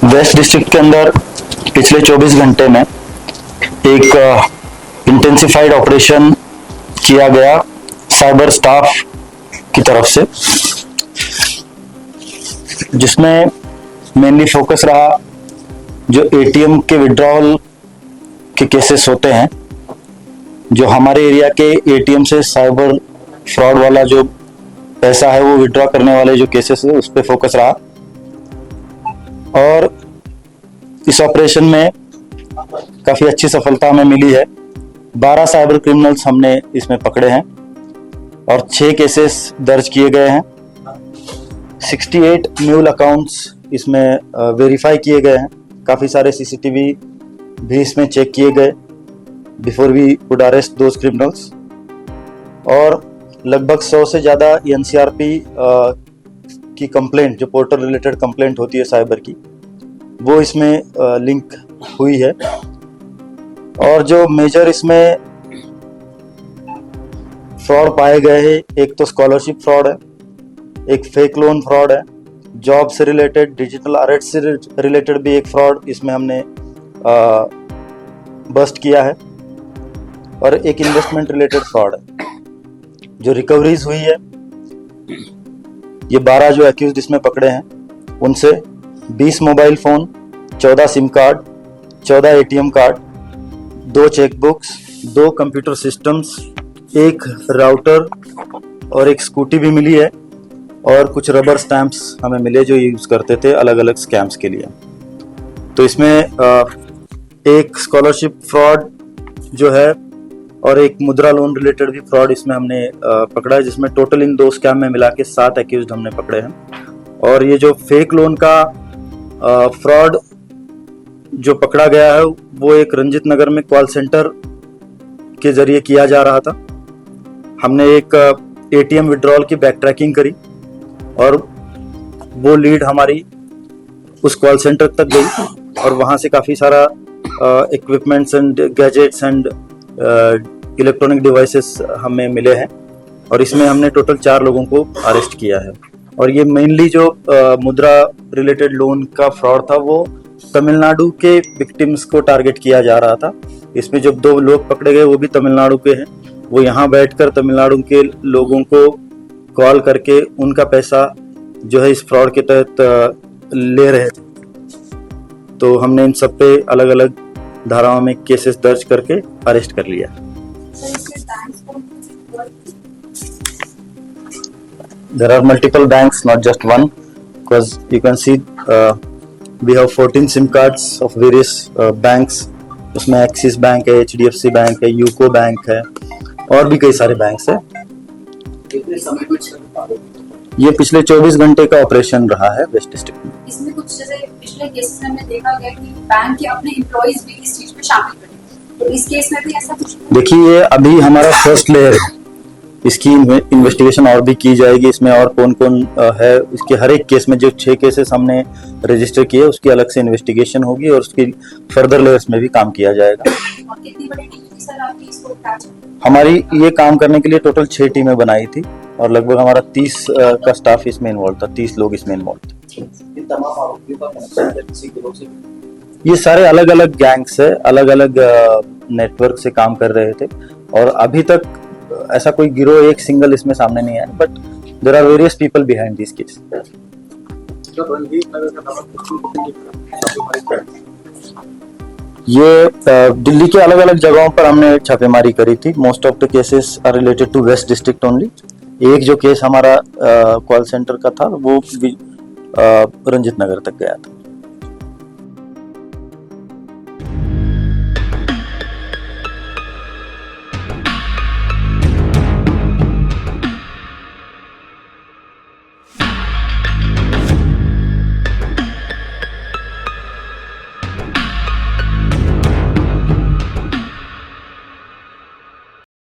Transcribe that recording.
Waste district के अंदर पिछले 24 घंटे में एक इंटेंसिफाइड ऑपरेशन किया गया साइबर स्टाफ की तरफ से, जिसमें मेनली फोकस रहा जो एटीएम के विड्रॉल के केसेस होते हैं, जो हमारे एरिया के एटीएम से साइबर फ्रॉड वाला जो पैसा है वो विड्रॉ करने वाले जो केसेस है उस पर फोकस रहा। और इस ऑपरेशन में काफी अच्छी सफलता हमें मिली है। 12 साइबर क्रिमिनल्स हमने इसमें पकड़े हैं और 6 केसेस दर्ज किए गए हैं। 68 म्यूल अकाउंट्स इसमें वेरीफाई किए गए हैं। काफ़ी सारे सीसीटीवी भी इसमें चेक किए गए before we would arrest those criminals. और लगभग 100 से ज़्यादा एनसीआरपी की कंप्लेंट, जो पोर्टल रिलेटेड कंप्लेंट होती है साइबर की, वो इसमें लिंक हुई है। और जो मेजर इसमें फ्रॉड पाए गए हैं, एक तो स्कॉलरशिप फ्रॉड है, एक फेक लोन फ्रॉड है, जॉब से रिलेटेड, डिजिटल अरेस्ट से रिलेटेड भी एक फ्रॉड इसमें हमने बस्ट किया है, और एक इन्वेस्टमेंट रिलेटेड फ्रॉड है। जो रिकवरीज हुई है, ये 12 जो एक्यूज्ड इसमें पकड़े हैं उनसे 20 mobile phone, 14 SIM card, 14 ATM card, 2 chequebooks, 2 computer systems, 1 router और एक स्कूटी भी मिली है, और कुछ रबर स्टैंप्स हमें मिले जो यूज करते थे अलग अलग स्कैम्स के लिए। तो इसमें एक स्कॉलरशिप फ्रॉड जो है और एक मुद्रा लोन रिलेटेड भी फ्रॉड इसमें हमने पकड़ा है, जिसमें टोटल इन 2 स्कैम में मिला के 7 एक्यूज्ड हमने पकड़े हैं। और ये जो फेक लोन का फ्रॉड जो पकड़ा गया है वो एक रंजित नगर में कॉल सेंटर के जरिए किया जा रहा था। हमने एक एटीएम विड्रॉल की बैक ट्रैकिंग करी और वो लीड हमारी उस कॉल सेंटर तक गई, और वहाँ से काफ़ी सारा equipments and gadgets and electronic devices हमें मिले हैं, और इसमें हमने टोटल 4 लोगों को अरेस्ट किया है। और ये मेनली जो मुद्रा रिलेटेड लोन का फ्रॉड था वो तमिलनाडु के विक्टिम्स को टारगेट किया जा रहा था। इसमें जो 2 लोग पकड़े गए वो भी तमिलनाडु के हैं। वो यहाँ बैठकर तमिलनाडु के लोगों को कॉल करके उनका पैसा जो है इस फ्रॉड के तहत ले रहे थे। तो हमने इन सब पे अलग अलग धाराओं में केसेस दर्ज करके अरेस्ट कर लिया। There are multiple banks, not just one, because you can see we have 14 SIM cards of various banks. उसमें एक्सिस बैंक है, HDFC बैंक है, यूको बैंक है, और भी कई सारे बैंक्स है। ये पिछले 24 घंटे का ऑपरेशन रहा है वेस्ट डिस्ट्रिक्ट में। इसमें कुछ जैसे पिछले केसेस में हमने देखा गया कि बैंक के अपने एम्प्लॉइज भी इस चीज में शामिल करें, तो इस केस में भी ऐसा कुछ? देखिए, ये अभी हमारा फर्स्ट लेयर है, इसकी इन्वेस्टिगेशन और भी की जाएगी। इसमें और कौन कौन है, इसके हर एक केस में जो 6 केसेस हमने रजिस्टर किए उसकी अलग से इन्वेस्टिगेशन होगी, और उसकी फर्दर लेयर्स में भी काम किया जाएगा। और कितनी बड़ी टीम थी सर आपकी इसको कैच? हमारी ये काम करने के लिए टोटल 6 टीमें बनाई थी, और लगभग हमारा 30 का स्टाफ इसमें इन्वॉल्व था, 30 लोग इसमें इन्वॉल्व थे। ये सारे अलग अलग गैंग्स है, अलग अलग नेटवर्क से काम कर रहे थे, और अभी तक ऐसा कोई गिरोह एक सिंगल इसमें सामने नहीं आया, but there are various people behind this case. ये दिल्ली के अलग अलग जगहों पर हमने छापेमारी करी थी। Most of the cases are related to west district only. एक जो केस हमारा कॉल सेंटर का था वो रंजित नगर तक गया था।